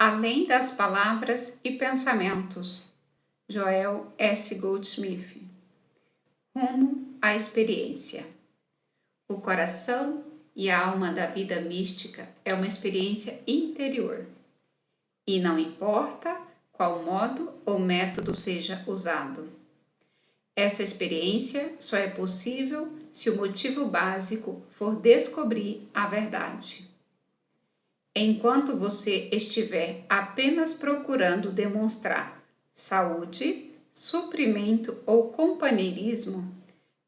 Além das palavras e pensamentos. Joel S. Goldsmith. Rumo à experiência. O coração e a alma da vida mística é uma experiência interior. E não importa qual modo ou método seja usado. Essa experiência só é possível se o motivo básico for descobrir a verdade. Enquanto você estiver apenas procurando demonstrar saúde, suprimento ou companheirismo,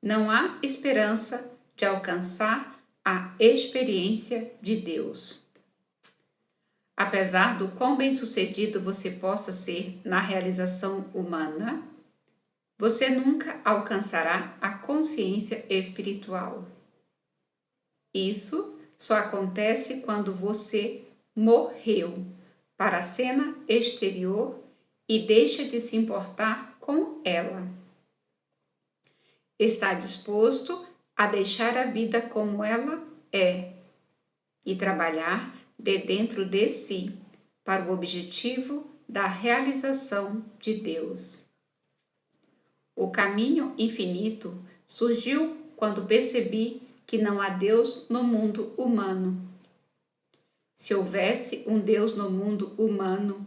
não há esperança de alcançar a experiência de Deus. Apesar do quão bem-sucedido você possa ser na realização humana, você nunca alcançará a consciência espiritual. Isso só acontece quando você morreu para a cena exterior e deixa de se importar com ela. Está disposto a deixar a vida como ela é e trabalhar de dentro de si para o objetivo da realização de Deus. O caminho infinito surgiu quando percebi que não há Deus no mundo humano. Se houvesse um Deus no mundo humano,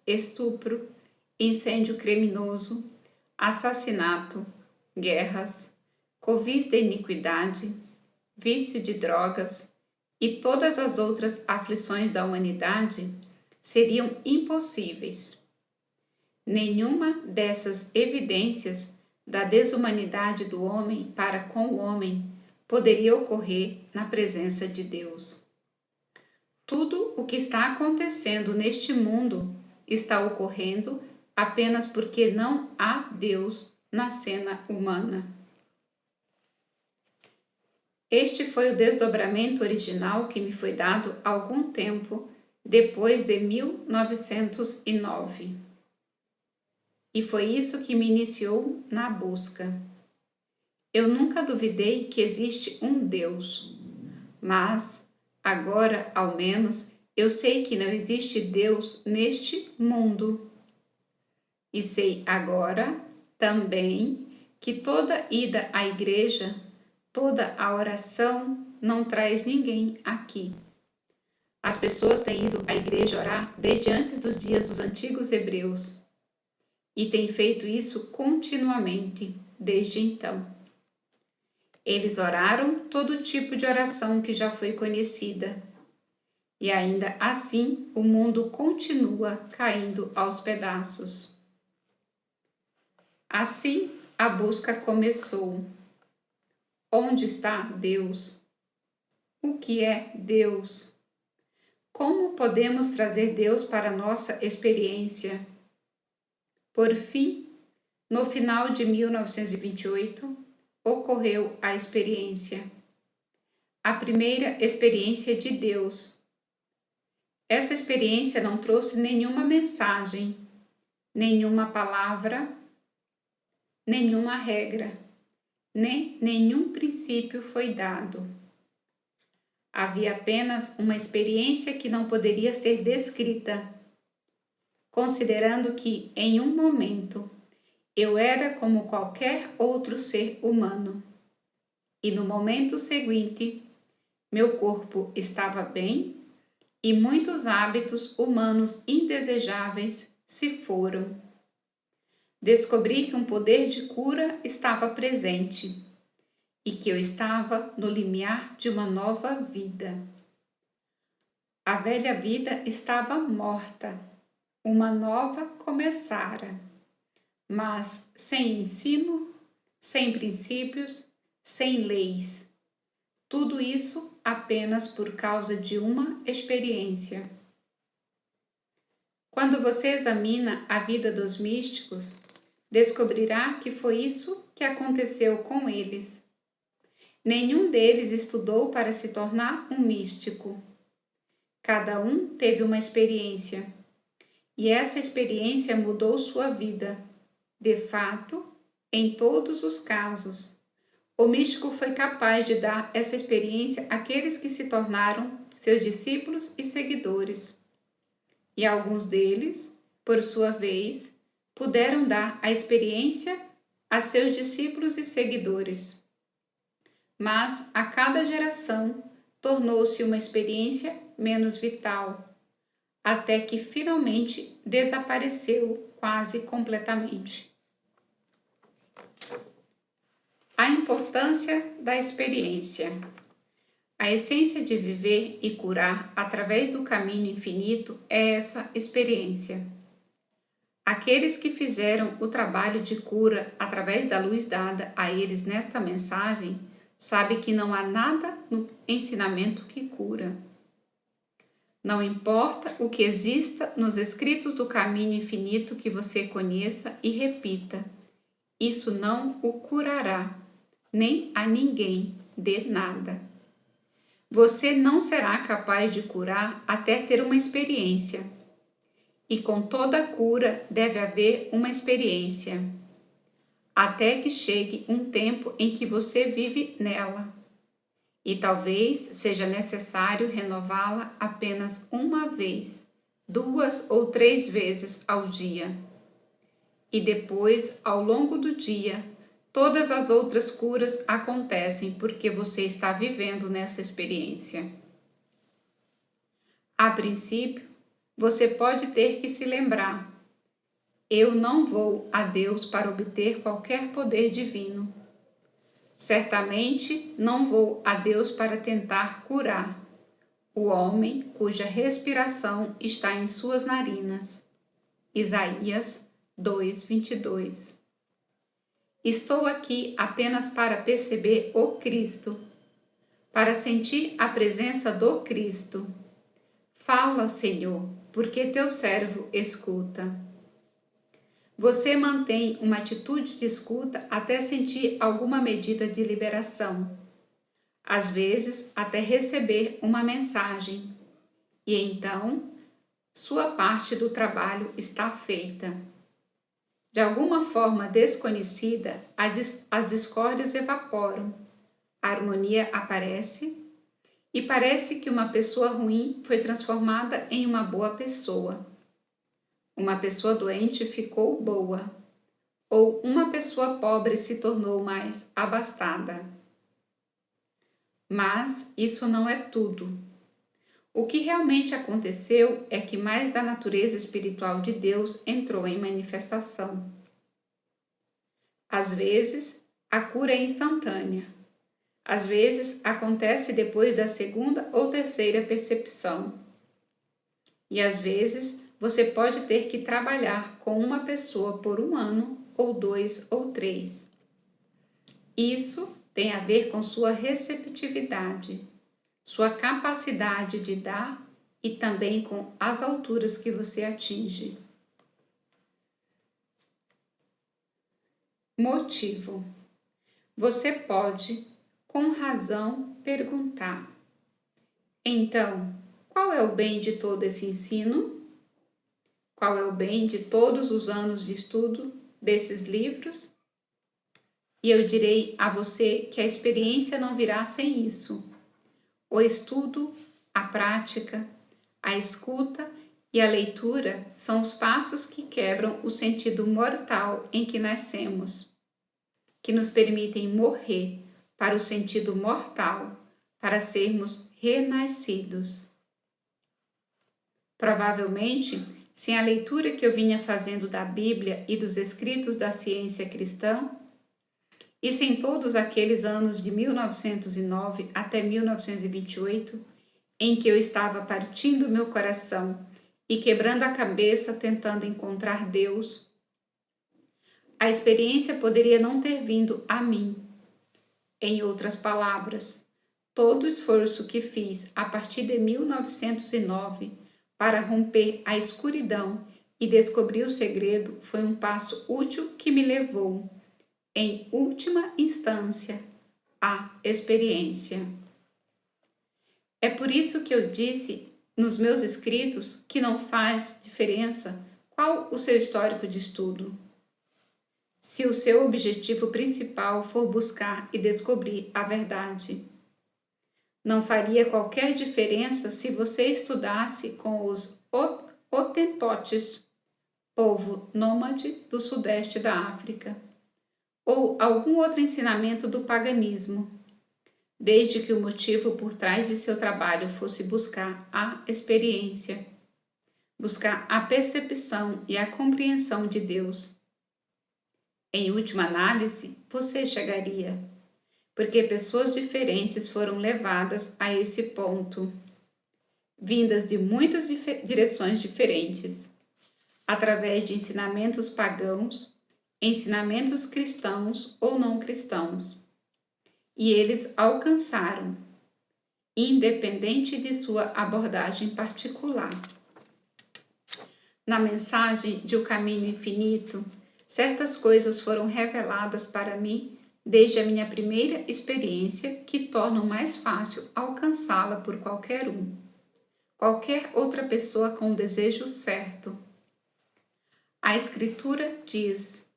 estupro, incêndio criminoso, assassinato, guerras, covis de iniquidade, vício de drogas e todas as outras aflições da humanidade seriam impossíveis. Nenhuma dessas evidências da desumanidade do homem para com o homem poderia ocorrer na presença de Deus. Tudo o que está acontecendo neste mundo está ocorrendo apenas porque não há Deus na cena humana. Este foi o desdobramento original que me foi dado há algum tempo depois de 1909. E foi isso que me iniciou na busca. Eu nunca duvidei que existe um Deus, mas agora, ao menos, eu sei que não existe Deus neste mundo. E sei agora também que toda ida à igreja, toda a oração não traz ninguém aqui. As pessoas têm ido à igreja orar desde antes dos dias dos antigos hebreus e têm feito isso continuamente desde então. Eles oraram todo tipo de oração que já foi conhecida. E ainda assim, o mundo continua caindo aos pedaços. Assim, a busca começou. Onde está Deus? O que é Deus? Como podemos trazer Deus para a nossa experiência? Por fim, no final de 1928, ocorreu a experiência. A primeira experiência de Deus. Essa experiência não trouxe nenhuma mensagem, nenhuma palavra, nenhuma regra, nem nenhum princípio foi dado. Havia apenas uma experiência que não poderia ser descrita, considerando que, em um momento, eu era como qualquer outro ser humano, e no momento seguinte, meu corpo estava bem e muitos hábitos humanos indesejáveis se foram. Descobri que um poder de cura estava presente e que eu estava no limiar de uma nova vida. A velha vida estava morta, uma nova começara, mas sem ensino, sem princípios, sem leis. Tudo isso apenas por causa de uma experiência. Quando você examina a vida dos místicos, descobrirá que foi isso que aconteceu com eles. Nenhum deles estudou para se tornar um místico. Cada um teve uma experiência, e essa experiência mudou sua vida. De fato, em todos os casos, o místico foi capaz de dar essa experiência àqueles que se tornaram seus discípulos e seguidores. e alguns deles, por sua vez, puderam dar a experiência a seus discípulos e seguidores. Mas a cada geração tornou-se uma experiência menos vital, até que finalmente desapareceu quase completamente. A importância da experiência. A essência de viver e curar através do caminho infinito é essa experiência. Aqueles que fizeram o trabalho de cura através da luz dada a eles nesta mensagem sabem que não há nada no ensinamento que cura. Não importa o que exista nos escritos do caminho infinito que você conheça e repita, isso não o curará, nem a ninguém de nada. Você não será capaz de curar até ter uma experiência. E com toda cura deve haver uma experiência, até que chegue um tempo em que você vive nela. E talvez seja necessário renová-la apenas uma vez, 2 ou 3 vezes ao dia. E depois, ao longo do dia, todas as outras curas acontecem porque você está vivendo nessa experiência. A princípio, você pode ter que se lembrar: eu não vou a Deus para obter qualquer poder divino. Certamente não vou a Deus para tentar curar o homem cuja respiração está em suas narinas. Isaías 2:22. Estou aqui apenas para perceber o Cristo, para sentir a presença do Cristo. Fala, Senhor, porque teu servo escuta. Você mantém uma atitude de escuta até sentir alguma medida de liberação, às vezes até receber uma mensagem, e então sua parte do trabalho está feita. De alguma forma desconhecida, as discórdias evaporam, a harmonia aparece e parece que uma pessoa ruim foi transformada em uma boa pessoa. Uma pessoa doente ficou boa, ou uma pessoa pobre se tornou mais abastada. Mas isso não é tudo. O que realmente aconteceu é que mais da natureza espiritual de Deus entrou em manifestação. Às vezes, a cura é instantânea. Às vezes, acontece depois da segunda ou terceira percepção. E às vezes, você pode ter que trabalhar com uma pessoa por 1 ano, ou 2 ou 3. Isso tem a ver com sua receptividade, sua capacidade de dar e também com as alturas que você atinge. Motivo. Você pode, com razão, perguntar: então, qual é o bem de todo esse ensino? Qual é o bem de todos os anos de estudo desses livros? E eu direi a você que a experiência não virá sem isso. O estudo, a prática, a escuta e a leitura são os passos que quebram o sentido mortal em que nascemos, que nos permitem morrer para o sentido mortal, para sermos renascidos. Provavelmente, sem a leitura que eu vinha fazendo da Bíblia e dos escritos da ciência cristã, e sem todos aqueles anos de 1909 até 1928, em que eu estava partindo meu coração e quebrando a cabeça tentando encontrar Deus, a experiência poderia não ter vindo a mim. Em outras palavras, todo o esforço que fiz a partir de 1909 para romper a escuridão e descobrir o segredo foi um passo útil que me levou, em última instância, à experiência. É por isso que eu disse nos meus escritos que não faz diferença qual o seu histórico de estudo. Se o seu objetivo principal for buscar e descobrir a verdade, não faria qualquer diferença se você estudasse com os Hotentotes, povo nômade do sudeste da África, ou algum outro ensinamento do paganismo, desde que o motivo por trás de seu trabalho fosse buscar a experiência, buscar a percepção e a compreensão de Deus. Em última análise, você chegaria, porque pessoas diferentes foram levadas a esse ponto, vindas de muitas direções diferentes, através de ensinamentos pagãos, ensinamentos cristãos ou não cristãos. E eles alcançaram, independente de sua abordagem particular. Na mensagem de O Caminho Infinito, certas coisas foram reveladas para mim desde a minha primeira experiência que tornam mais fácil alcançá-la por qualquer um, qualquer outra pessoa com o desejo certo. A Escritura diz: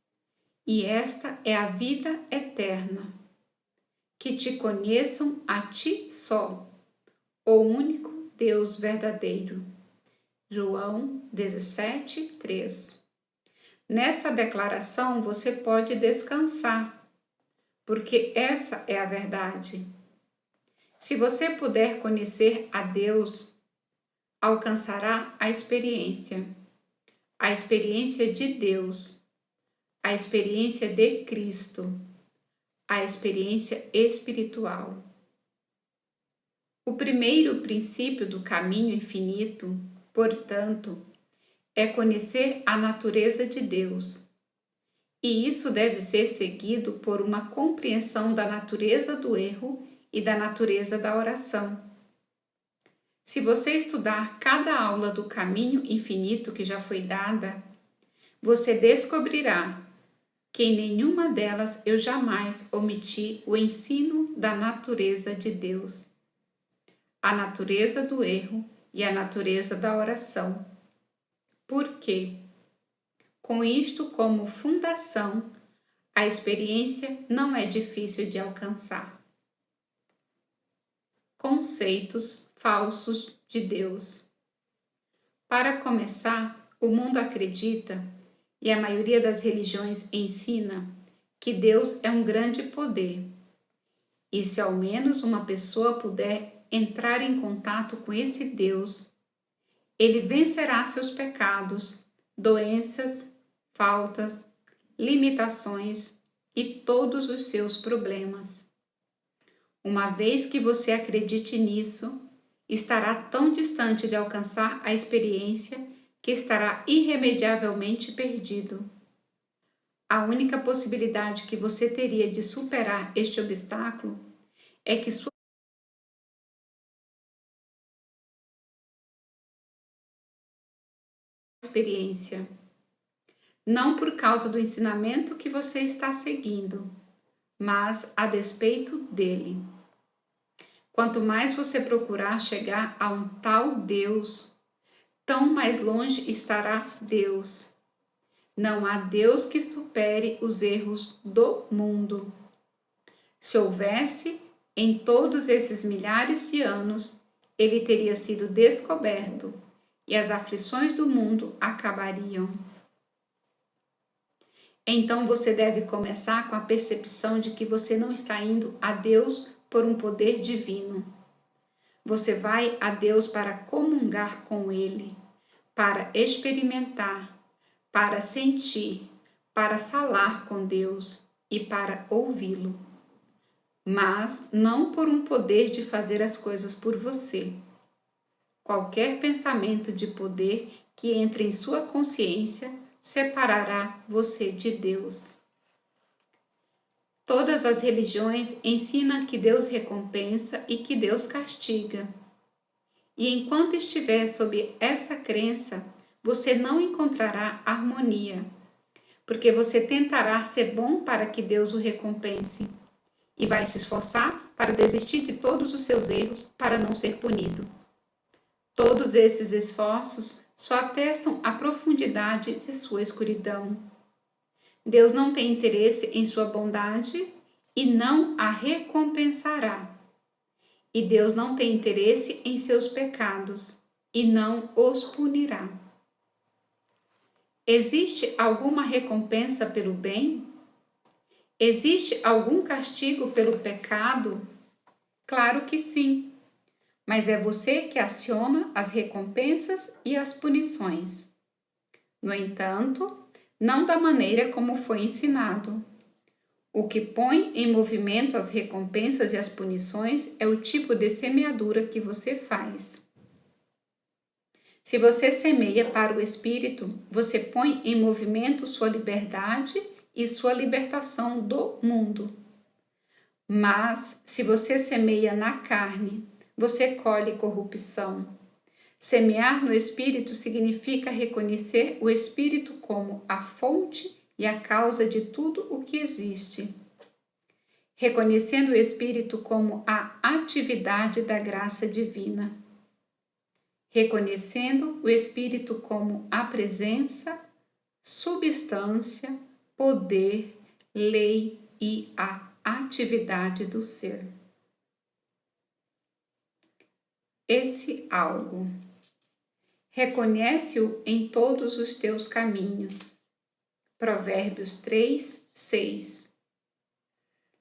"E esta é a vida eterna, que te conheçam a ti só, o único Deus verdadeiro." João 17:3. Nessa declaração você pode descansar, porque essa é a verdade. Se você puder conhecer a Deus, alcançará a experiência de Deus, a experiência de Cristo, a experiência espiritual. O primeiro princípio do caminho infinito, portanto, é conhecer a natureza de Deus. E isso deve ser seguido por uma compreensão da natureza do erro e da natureza da oração. Se você estudar cada aula do caminho infinito que já foi dada, você descobrirá que em nenhuma delas eu jamais omiti o ensino da natureza de Deus, a natureza do erro e a natureza da oração. Por quê? Com isto como fundação, a experiência não é difícil de alcançar. Conceitos falsos de Deus. Para começar, o mundo acredita, e a maioria das religiões ensina, que Deus é um grande poder. E se ao menos uma pessoa puder entrar em contato com esse Deus, ele vencerá seus pecados, doenças, faltas, limitações e todos os seus problemas. Uma vez que você acredite nisso, estará tão distante de alcançar a experiência que estará irremediavelmente perdido. A única possibilidade que você teria de superar este obstáculo é que sua experiência, não por causa do ensinamento que você está seguindo, mas a despeito dele. Quanto mais você procurar chegar a um tal Deus, tão mais longe estará Deus. Não há Deus que supere os erros do mundo. Se houvesse, em todos esses milhares de anos, ele teria sido descoberto e as aflições do mundo acabariam. Então você deve começar com a percepção de que você não está indo a Deus por um poder divino. Você vai a Deus para comungar com Ele, para experimentar, para sentir, para falar com Deus e para ouvi-lo. Mas não por um poder de fazer as coisas por você. Qualquer pensamento de poder que entre em sua consciência separará você de Deus. Todas as religiões ensinam que Deus recompensa e que Deus castiga. E enquanto estiver sob essa crença, você não encontrará harmonia, porque você tentará ser bom para que Deus o recompense e vai se esforçar para desistir de todos os seus erros para não ser punido. Todos esses esforços só atestam a profundidade de sua escuridão. Deus não tem interesse em sua bondade e não a recompensará. E Deus não tem interesse em seus pecados e não os punirá. Existe alguma recompensa pelo bem? Existe algum castigo pelo pecado? Claro que sim, mas é você que aciona as recompensas e as punições. No entanto, não da maneira como foi ensinado. O que põe em movimento as recompensas e as punições é o tipo de semeadura que você faz. Se você semeia para o Espírito, você põe em movimento sua liberdade e sua libertação do mundo. Mas, se você semeia na carne, você colhe corrupção. Semear no Espírito significa reconhecer o Espírito como a fonte e a causa de tudo o que existe. Reconhecendo o Espírito como a atividade da graça divina. Reconhecendo o Espírito como a presença, substância, poder, lei e a atividade do ser. Esse algo. Reconhece-o em todos os teus caminhos. Provérbios 3, 6.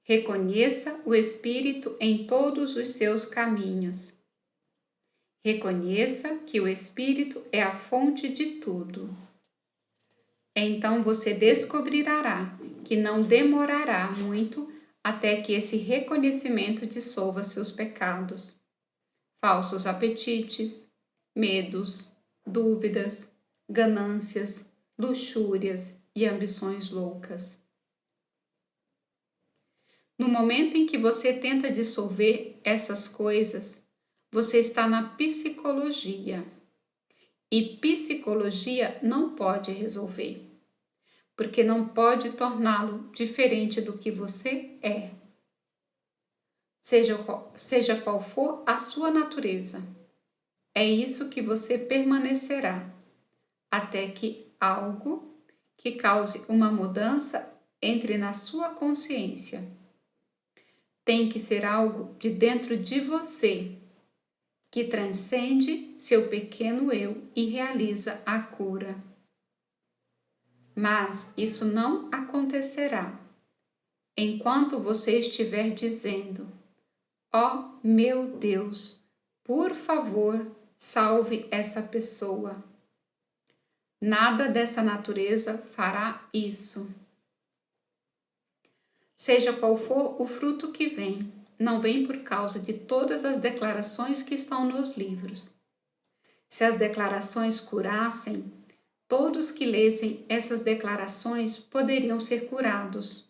Reconheça o Espírito em todos os seus caminhos. Reconheça que o Espírito é a fonte de tudo. Então você descobrirá que não demorará muito até que esse reconhecimento dissolva seus pecados, falsos apetites, medos, dúvidas, ganâncias, luxúrias e ambições loucas. No momento em que você tenta dissolver essas coisas, você está na psicologia. E psicologia não pode resolver, porque não pode torná-lo diferente do que você é. Seja qual for a sua natureza, é isso que você permanecerá, até que algo que cause uma mudança entre na sua consciência. Tem que ser algo de dentro de você, que transcende seu pequeno eu e realiza a cura. Mas isso não acontecerá enquanto você estiver dizendo: "Ó meu Deus, por favor, salve essa pessoa." Nada dessa natureza fará isso. Seja qual for o fruto que vem, não vem por causa de todas as declarações que estão nos livros. Se as declarações curassem, todos que lessem essas declarações poderiam ser curados.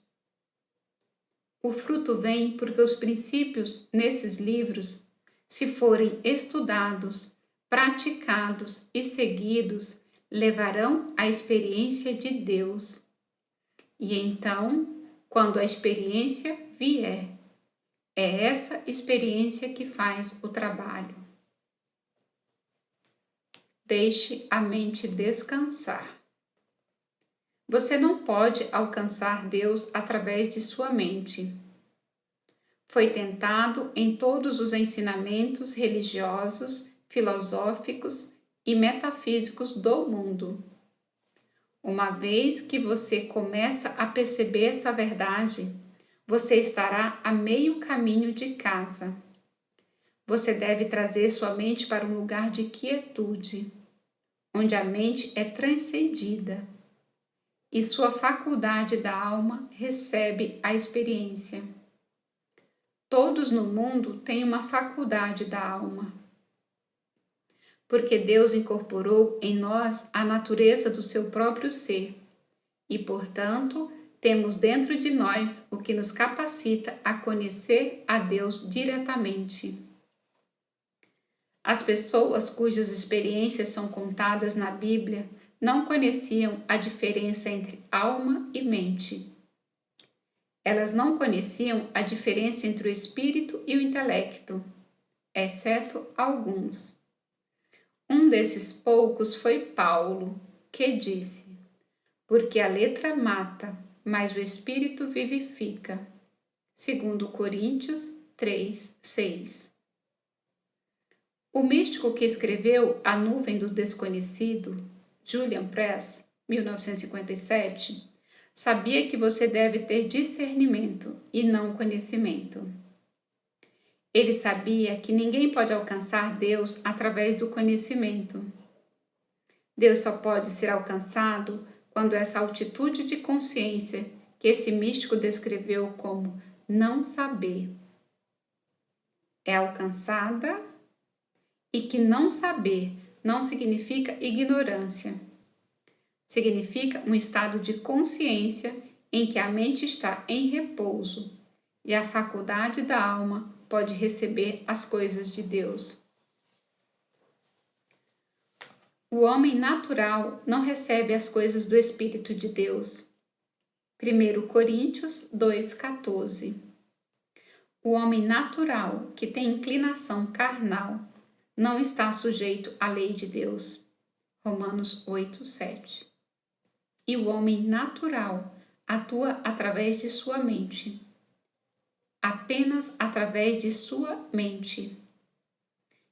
O fruto vem porque os princípios nesses livros, se forem estudados, praticados e seguidos, levarão à experiência de Deus. E então, quando a experiência vier, é essa experiência que faz o trabalho. Deixe a mente descansar. Você não pode alcançar Deus através de sua mente. Foi tentado em todos os ensinamentos religiosos, filosóficos e metafísicos do mundo. Uma vez que você começa a perceber essa verdade, você estará a meio caminho de casa. Você deve trazer sua mente para um lugar de quietude, onde a mente é transcendida e sua faculdade da alma recebe a experiência. Todos no mundo têm uma faculdade da alma, porque Deus incorporou em nós a natureza do seu próprio ser e, portanto, temos dentro de nós o que nos capacita a conhecer a Deus diretamente. As pessoas cujas experiências são contadas na Bíblia não conheciam a diferença entre alma e mente. Elas não conheciam a diferença entre o espírito e o intelecto, exceto alguns. Um desses poucos foi Paulo, que disse: "Porque a letra mata, mas o espírito vivifica." 2 Coríntios 3, 6. O místico que escreveu A Nuvem do Desconhecido, Julian Press, 1957, sabia que você deve ter discernimento e não conhecimento. Ele sabia que ninguém pode alcançar Deus através do conhecimento. Deus só pode ser alcançado quando essa altitude de consciência que esse místico descreveu como não saber é alcançada, e que não saber não significa ignorância. Significa um estado de consciência em que a mente está em repouso e a faculdade da alma pode receber as coisas de Deus. O homem natural não recebe as coisas do Espírito de Deus. 1 Coríntios 2,14. O homem natural, que tem inclinação carnal, não está sujeito à lei de Deus. Romanos 8,7. E o homem natural atua através de sua mente. Apenas através de sua mente.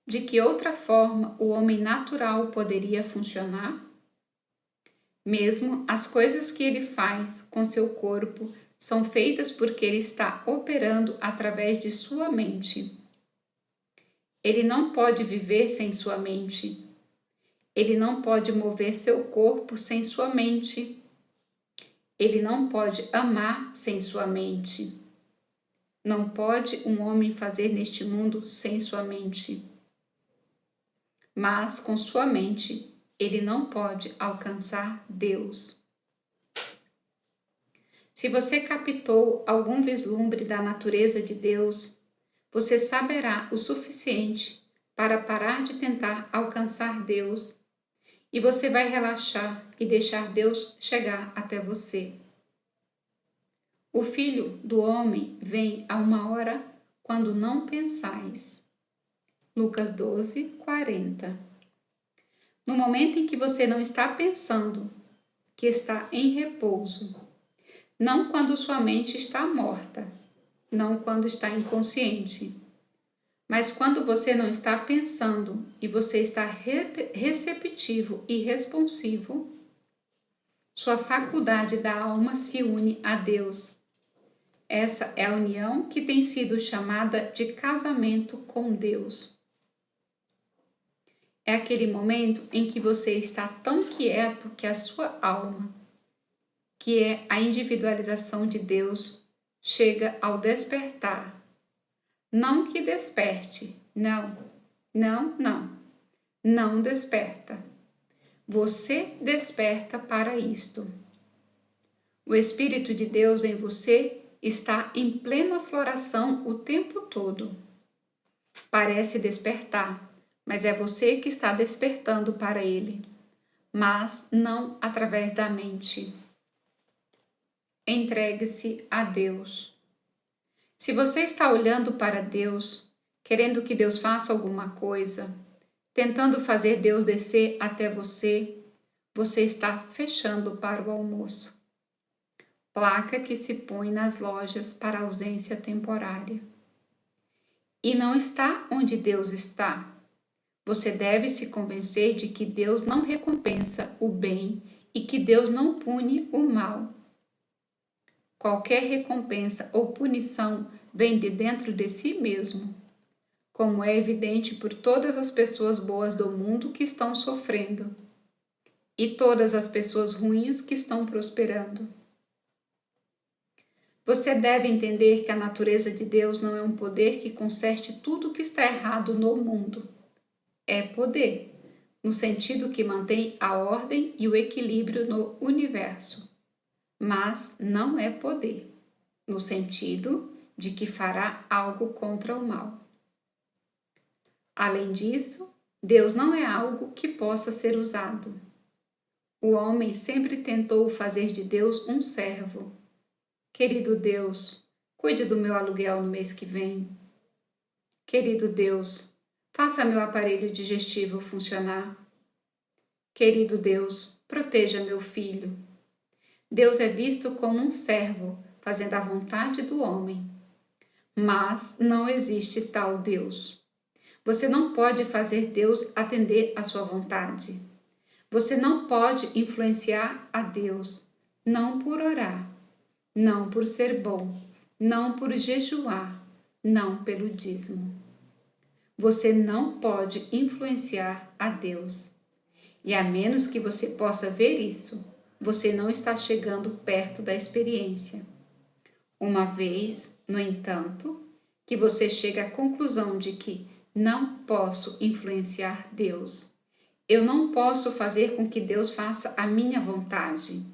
De que outra forma o homem natural poderia funcionar? Mesmo as coisas que ele faz com seu corpo são feitas porque ele está operando através de sua mente. Ele não pode viver sem sua mente. Ele não pode mover seu corpo sem sua mente. Ele não pode amar sem sua mente. Não pode um homem fazer neste mundo sem sua mente. Mas com sua mente, ele não pode alcançar Deus. Se você captou algum vislumbre da natureza de Deus, você saberá o suficiente para parar de tentar alcançar Deus e você vai relaxar e deixar Deus chegar até você. O Filho do Homem vem a uma hora quando não pensais. Lucas 12, 40. No momento em que você não está pensando, que está em repouso, não quando sua mente está morta, não quando está inconsciente, mas quando você não está pensando e você está receptivo e responsivo, sua faculdade da alma se une a Deus. Essa é a união que tem sido chamada de casamento com Deus. É aquele momento em que você está tão quieto que a sua alma, que é a individualização de Deus, chega ao despertar. Não que desperte, não, não, não, não desperta. Você desperta para isto. O Espírito de Deus em você está em plena floração o tempo todo. Parece despertar, mas é você que está despertando para ele, mas não através da mente. Entregue-se a Deus. Se você está olhando para Deus, querendo que Deus faça alguma coisa, tentando fazer Deus descer até você, você está fechando para o almoço. Placa que se põe nas lojas para ausência temporária. E não está onde Deus está. Você deve se convencer de que Deus não recompensa o bem e que Deus não pune o mal. Qualquer recompensa ou punição vem de dentro de si mesmo, como é evidente por todas as pessoas boas do mundo que estão sofrendo e todas as pessoas ruins que estão prosperando. Você deve entender que a natureza de Deus não é um poder que conserte tudo o que está errado no mundo. É poder, no sentido que mantém a ordem e o equilíbrio no universo. Mas não é poder, no sentido de que fará algo contra o mal. Além disso, Deus não é algo que possa ser usado. O homem sempre tentou fazer de Deus um servo. Querido Deus, cuide do meu aluguel no mês que vem. Querido Deus, faça meu aparelho digestivo funcionar. Querido Deus, proteja meu filho. Deus é visto como um servo, fazendo a vontade do homem. Mas não existe tal Deus. Você não pode fazer Deus atender à sua vontade. Você não pode influenciar a Deus, não por orar, não por ser bom, não por jejuar, não pelo dízimo. Você não pode influenciar a Deus. E a menos que você possa ver isso, você não está chegando perto da experiência. Uma vez, no entanto, que você chega à conclusão de que não posso influenciar Deus, eu não posso fazer com que Deus faça a minha vontade.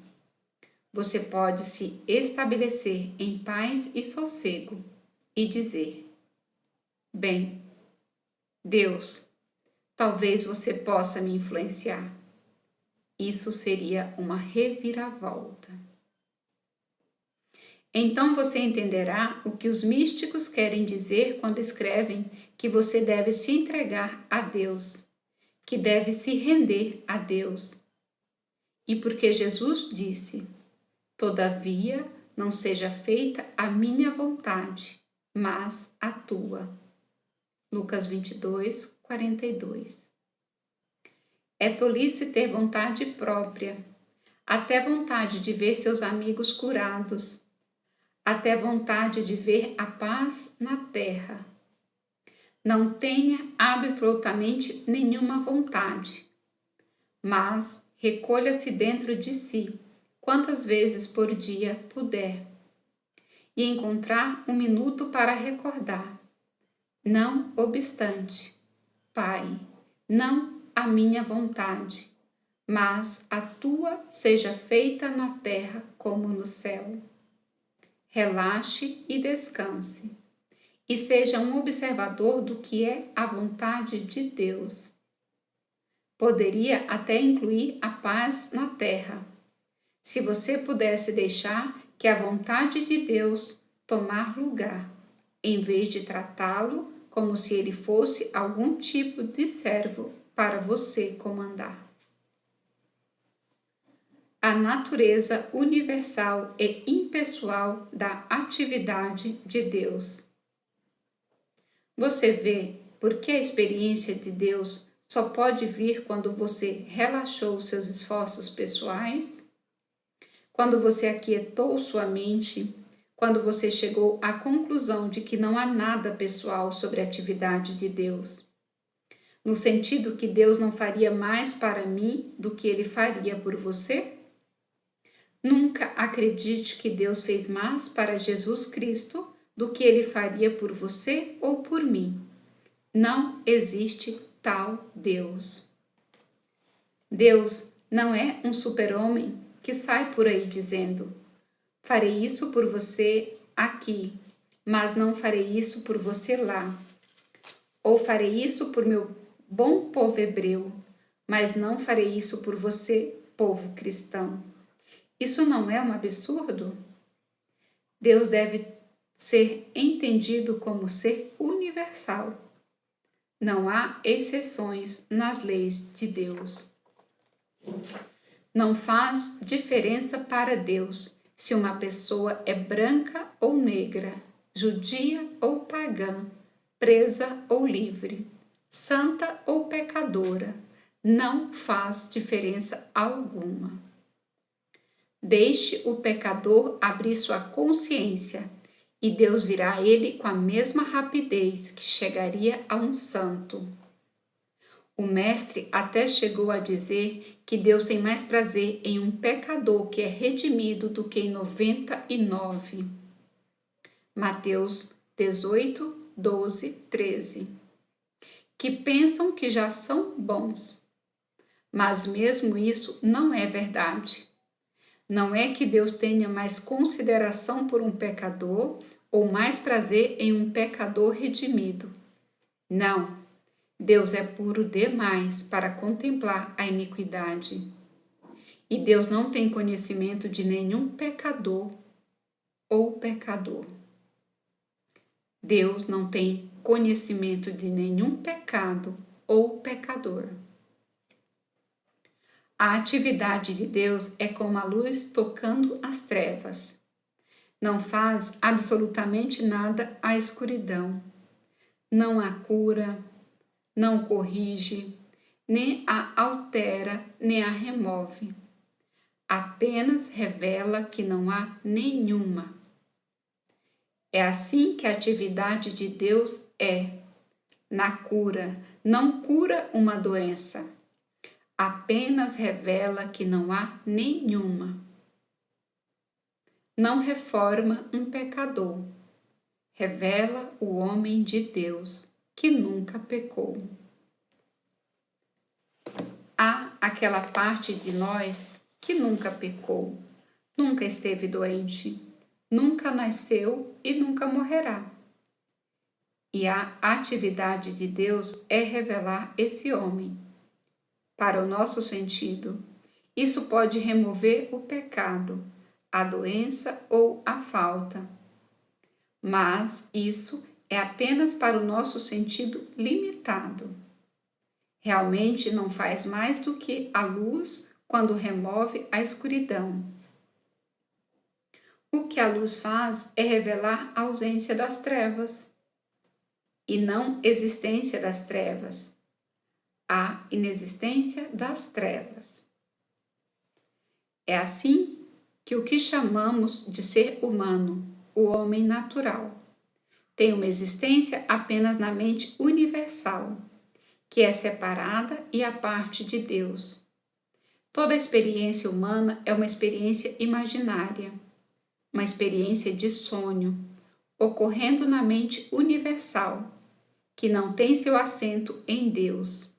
Você pode se estabelecer em paz e sossego e dizer: bem, Deus, talvez você possa me influenciar. Isso seria uma reviravolta. Então você entenderá o que os místicos querem dizer quando escrevem que você deve se entregar a Deus, que deve se render a Deus. E porque Jesus disse: todavia, não seja feita a minha vontade, mas a tua. Lucas 22, 42. É tolice ter vontade própria, até vontade de ver seus amigos curados, até vontade de ver a paz na terra. Não tenha absolutamente nenhuma vontade, mas recolha-se dentro de si, quantas vezes por dia puder, e encontrar um minuto para recordar. Não obstante, Pai, não a minha vontade, mas a tua seja feita na terra como no céu. Relaxe e descanse, e seja um observador do que é a vontade de Deus. Poderia até incluir a paz na terra, se você pudesse deixar que a vontade de Deus tomar lugar, em vez de tratá-lo como se ele fosse algum tipo de servo para você comandar. A natureza universal e impessoal da atividade de Deus. Você vê por que a experiência de Deus só pode vir quando você relaxou seus esforços pessoais? Quando você aquietou sua mente, quando você chegou à conclusão de que não há nada pessoal sobre a atividade de Deus, no sentido que Deus não faria mais para mim do que ele faria por você? Nunca acredite que Deus fez mais para Jesus Cristo do que ele faria por você ou por mim. Não existe tal Deus. Deus não é um super-homem que sai por aí dizendo: farei isso por você aqui, mas não farei isso por você lá. Ou farei isso por meu bom povo hebreu, mas não farei isso por você, povo cristão. Isso não é um absurdo? Deus deve ser entendido como ser universal. Não há exceções nas leis de Deus. Não faz diferença para Deus se uma pessoa é branca ou negra, judia ou pagã, presa ou livre, santa ou pecadora. Não faz diferença alguma. Deixe o pecador abrir sua consciência e Deus virá a ele com a mesma rapidez que chegaria a um santo. O mestre até chegou a dizer que Deus tem mais prazer em um pecador que é redimido do que em 99. Mateus 18, 12, 13. Que pensam que já são bons. Mas mesmo isso não é verdade. Não é que Deus tenha mais consideração por um pecador ou mais prazer em um pecador redimido. Não, Deus é puro demais para contemplar a iniquidade. E Deus não tem conhecimento de nenhum pecador ou pecador. Deus não tem conhecimento de nenhum pecado ou pecador. A atividade de Deus é como a luz tocando as trevas. Não faz absolutamente nada à escuridão. Não a cura, não corrige, nem a altera, nem a remove. Apenas revela que não há nenhuma. É assim que a atividade de Deus é na cura. Não cura uma doença, apenas revela que não há nenhuma. Não reforma um pecador, revela o homem de Deus que nunca pecou. Há aquela parte de nós que nunca pecou, nunca esteve doente, nunca nasceu e nunca morrerá. E a atividade de Deus é revelar esse homem. Para o nosso sentido, isso pode remover o pecado, a doença ou a falta. Mas isso é apenas para o nosso sentido limitado. Realmente não faz mais do que a luz quando remove a escuridão. O que a luz faz é revelar a ausência das trevas e não existência das trevas, a inexistência das trevas. É assim que o que chamamos de ser humano, o homem natural, tem uma existência apenas na mente universal, que é separada e à parte de Deus. Toda experiência humana é uma experiência imaginária, uma experiência de sonho, ocorrendo na mente universal, que não tem seu assento em Deus.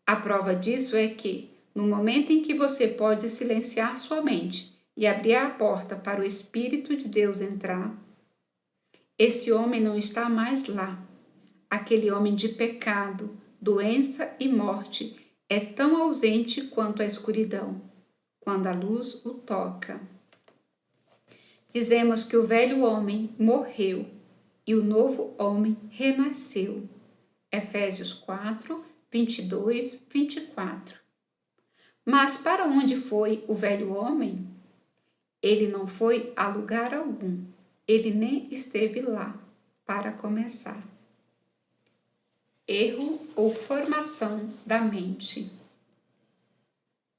A prova disso é que, no momento em que você pode silenciar sua mente e abrir a porta para o Espírito de Deus entrar, esse homem não está mais lá. Aquele homem de pecado, doença e morte é tão ausente quanto a escuridão, quando a luz o toca. Dizemos que o velho homem morreu e o novo homem renasceu. Efésios 4, 22, 24. Mas para onde foi o velho homem? Ele não foi a lugar algum. Ele nem esteve lá, para começar. Erro ou formação da mente.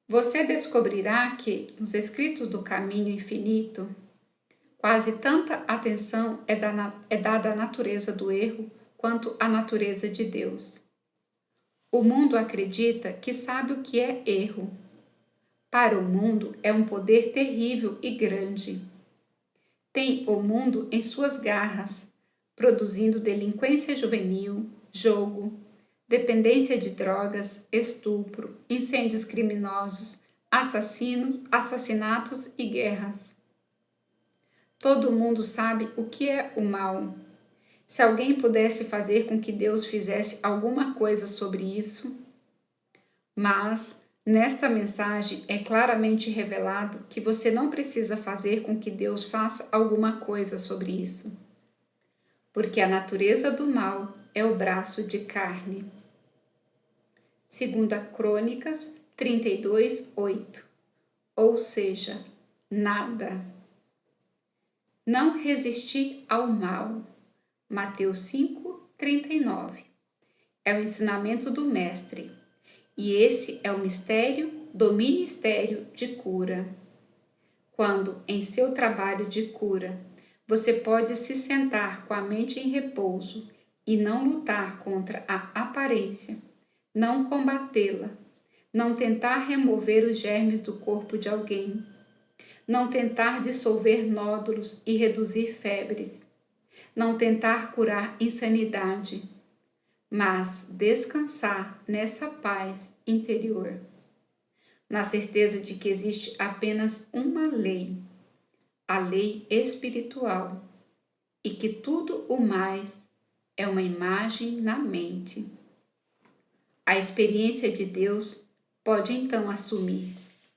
Você descobrirá que, nos escritos do Caminho Infinito, quase tanta atenção é dada à natureza do erro quanto à natureza de Deus. O mundo acredita que sabe o que é erro. Para o mundo é um poder terrível e grande. Tem o mundo em suas garras, produzindo delinquência juvenil, jogo, dependência de drogas, estupro, incêndios criminosos, assassinatos e guerras. Todo mundo sabe o que é o mal. Se alguém pudesse fazer com que Deus fizesse alguma coisa sobre isso, mas nesta mensagem é claramente revelado que você não precisa fazer com que Deus faça alguma coisa sobre isso, porque a natureza do mal é o braço de carne. 2 Crônicas 32, 8. Ou seja, nada. Não resistir ao mal. Mateus 5, 39. É o ensinamento do Mestre. E esse é o mistério do ministério de cura. Quando, em seu trabalho de cura, você pode se sentar com a mente em repouso e não lutar contra a aparência, não combatê-la, não tentar remover os germes do corpo de alguém, não tentar dissolver nódulos e reduzir febres, não tentar curar insanidade, mas descansar nessa paz interior, na certeza de que existe apenas uma lei, a lei espiritual, e que tudo o mais é uma imagem na mente. A experiência de Deus pode então assumir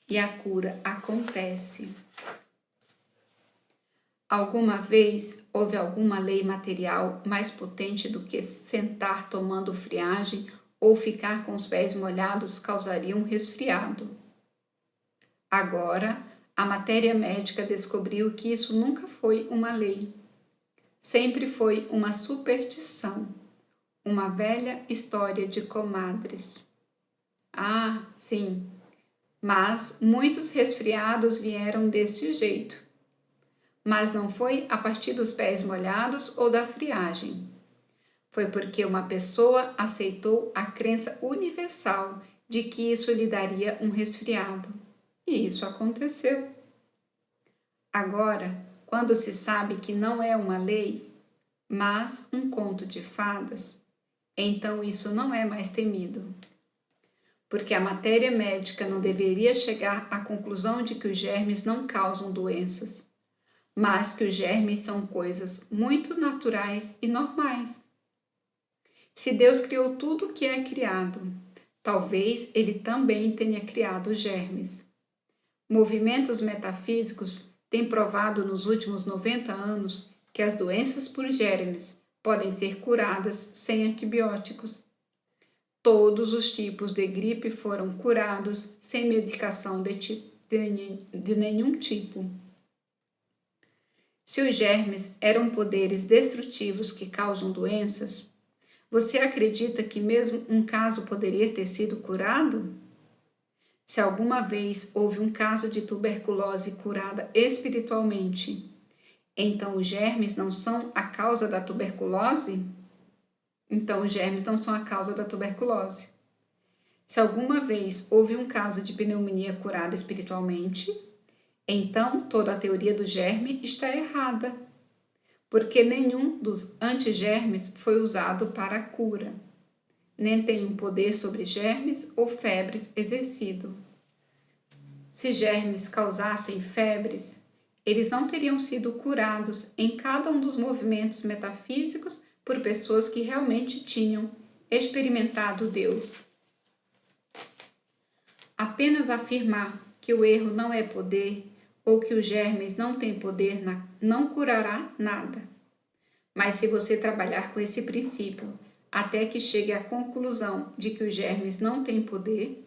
e a cura acontece. Alguma vez houve alguma lei material mais potente do que sentar tomando friagem ou ficar com os pés molhados causaria um resfriado? Agora, a matéria médica descobriu que isso nunca foi uma lei. Sempre foi uma superstição, uma velha história de comadres. Ah, sim, mas muitos resfriados vieram desse jeito. Mas não foi a partir dos pés molhados ou da friagem. Foi porque uma pessoa aceitou a crença universal de que isso lhe daria um resfriado. E isso aconteceu. Agora, quando se sabe que não é uma lei, mas um conto de fadas, então isso não é mais temido. Porque a matéria médica não deveria chegar à conclusão de que os germes não causam doenças, mas que os germes são coisas muito naturais e normais. Se Deus criou tudo o que é criado, talvez Ele também tenha criado os germes. Movimentos metafísicos têm provado nos últimos 90 anos que as doenças por germes podem ser curadas sem antibióticos. Todos os tipos de gripe foram curados sem medicação de nenhum tipo. Se os germes eram poderes destrutivos que causam doenças, você acredita que mesmo um caso poderia ter sido curado? Se alguma vez houve um caso de tuberculose curada espiritualmente, então os germes não são a causa da tuberculose? Então os germes não são a causa da tuberculose. Se alguma vez houve um caso de pneumonia curada espiritualmente, então toda a teoria do germe está errada, porque nenhum dos antigermes foi usado para a cura, nem tem um poder sobre germes ou febres exercido. Se germes causassem febres, eles não teriam sido curados em cada um dos movimentos metafísicos por pessoas que realmente tinham experimentado Deus. Apenas afirmar que o erro não é poder ou que os germes não têm poder não curará nada. Mas se você trabalhar com esse princípio até que chegue à conclusão de que os germes não têm poder,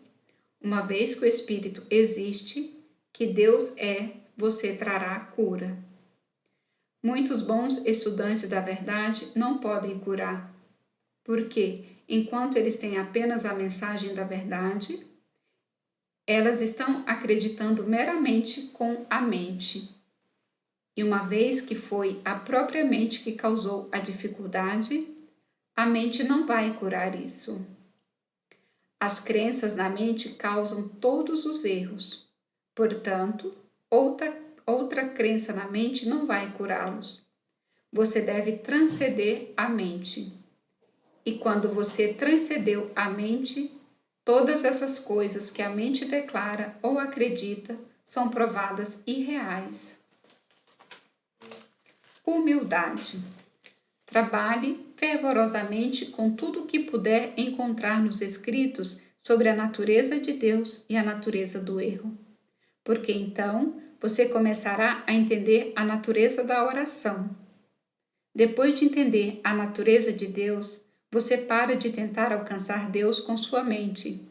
uma vez que o Espírito existe, que Deus é, você trará cura. Muitos bons estudantes da verdade não podem curar, porque, enquanto eles têm apenas a mensagem da verdade, elas estão acreditando meramente com a mente. E uma vez que foi a própria mente que causou a dificuldade, a mente não vai curar isso. As crenças na mente causam todos os erros. Portanto, outra crença na mente não vai curá-los. Você deve transcender a mente. E quando você transcendeu a mente, todas essas coisas que a mente declara ou acredita são provadas irreais. Humildade. Trabalhe fervorosamente com tudo o que puder encontrar nos escritos sobre a natureza de Deus e a natureza do erro, porque então você começará a entender a natureza da oração. Depois de entender a natureza de Deus, você para de tentar alcançar Deus com sua mente.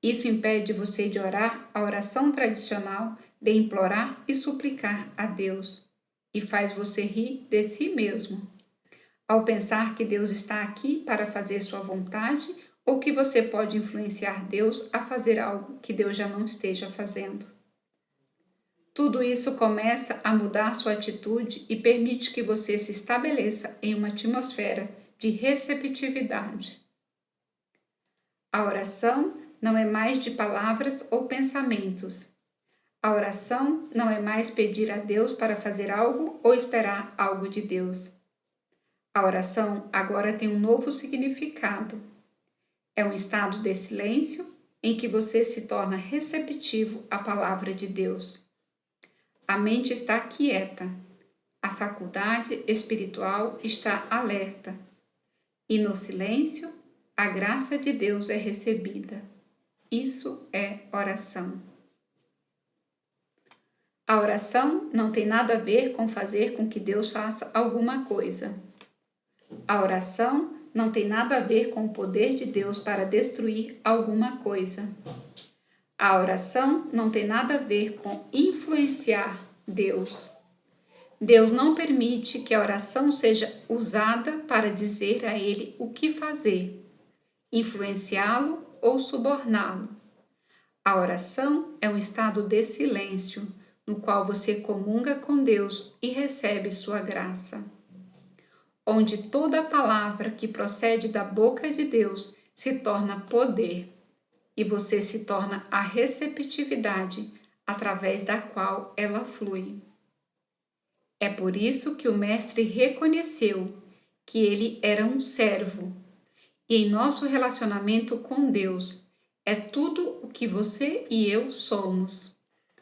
Isso impede você de orar a oração tradicional de implorar e suplicar a Deus, e faz você rir de si mesmo, ao pensar que Deus está aqui para fazer sua vontade ou que você pode influenciar Deus a fazer algo que Deus já não esteja fazendo. Tudo isso começa a mudar sua atitude e permite que você se estabeleça em uma atmosfera de receptividade. A oração não é mais de palavras ou pensamentos. A oração não é mais pedir a Deus para fazer algo ou esperar algo de Deus. A oração agora tem um novo significado. É um estado de silêncio em que você se torna receptivo à palavra de Deus. A mente está quieta, a faculdade espiritual está alerta, e no silêncio a graça de Deus é recebida. Isso é oração. A oração não tem nada a ver com fazer com que Deus faça alguma coisa. A oração não tem nada a ver com o poder de Deus para destruir alguma coisa. A oração não tem nada a ver com influenciar Deus. Deus não permite que a oração seja usada para dizer a Ele o que fazer, influenciá-lo ou suborná-lo. A oração é um estado de silêncio, no qual você comunga com Deus e recebe sua graça. Onde toda palavra que procede da boca de Deus se torna poder, e você se torna a receptividade através da qual ela flui. É por isso que o Mestre reconheceu que ele era um servo, e em nosso relacionamento com Deus é tudo o que você e eu somos.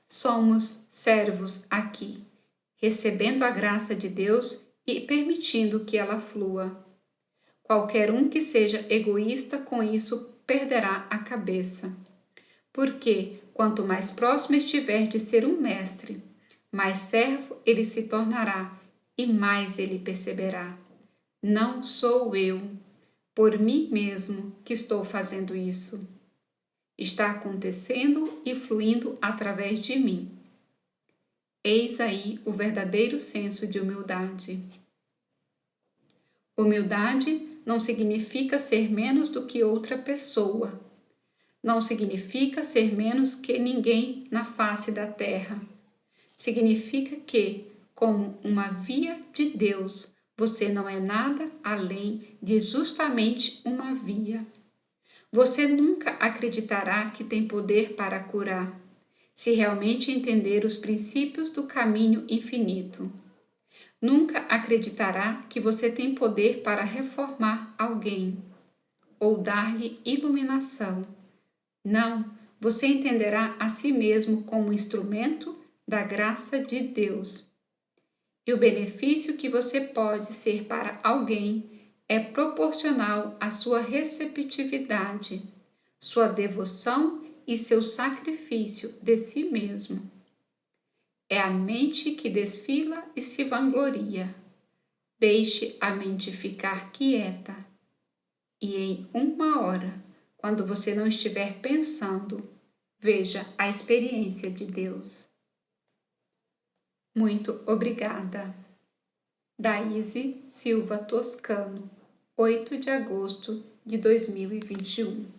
Somos servos aqui, recebendo a graça de Deus e permitindo que ela flua. Qualquer um que seja egoísta com isso perderá a cabeça. Porque quanto mais próximo estiver de ser um mestre, mais servo ele se tornará e mais ele perceberá: não sou eu, por mim mesmo, que estou fazendo isso. Está acontecendo e fluindo através de mim. Eis aí o verdadeiro senso de humildade. Humildade não significa ser menos do que outra pessoa. Não significa ser menos que ninguém na face da terra. Significa que, como uma via de Deus, você não é nada além de justamente uma via. Você nunca acreditará que tem poder para curar, se realmente entender os princípios do caminho infinito. Nunca acreditará que você tem poder para reformar alguém ou dar-lhe iluminação. Não, você entenderá a si mesmo como instrumento da graça de Deus. E o benefício que você pode ser para alguém é proporcional à sua receptividade, sua devoção e seu sacrifício de si mesmo. É a mente que desfila e se vangloria. Deixe a mente ficar quieta. E em uma hora, quando você não estiver pensando, veja a experiência de Deus. Muito obrigada. Daíse Silva Toscano, 8 de agosto de 2021.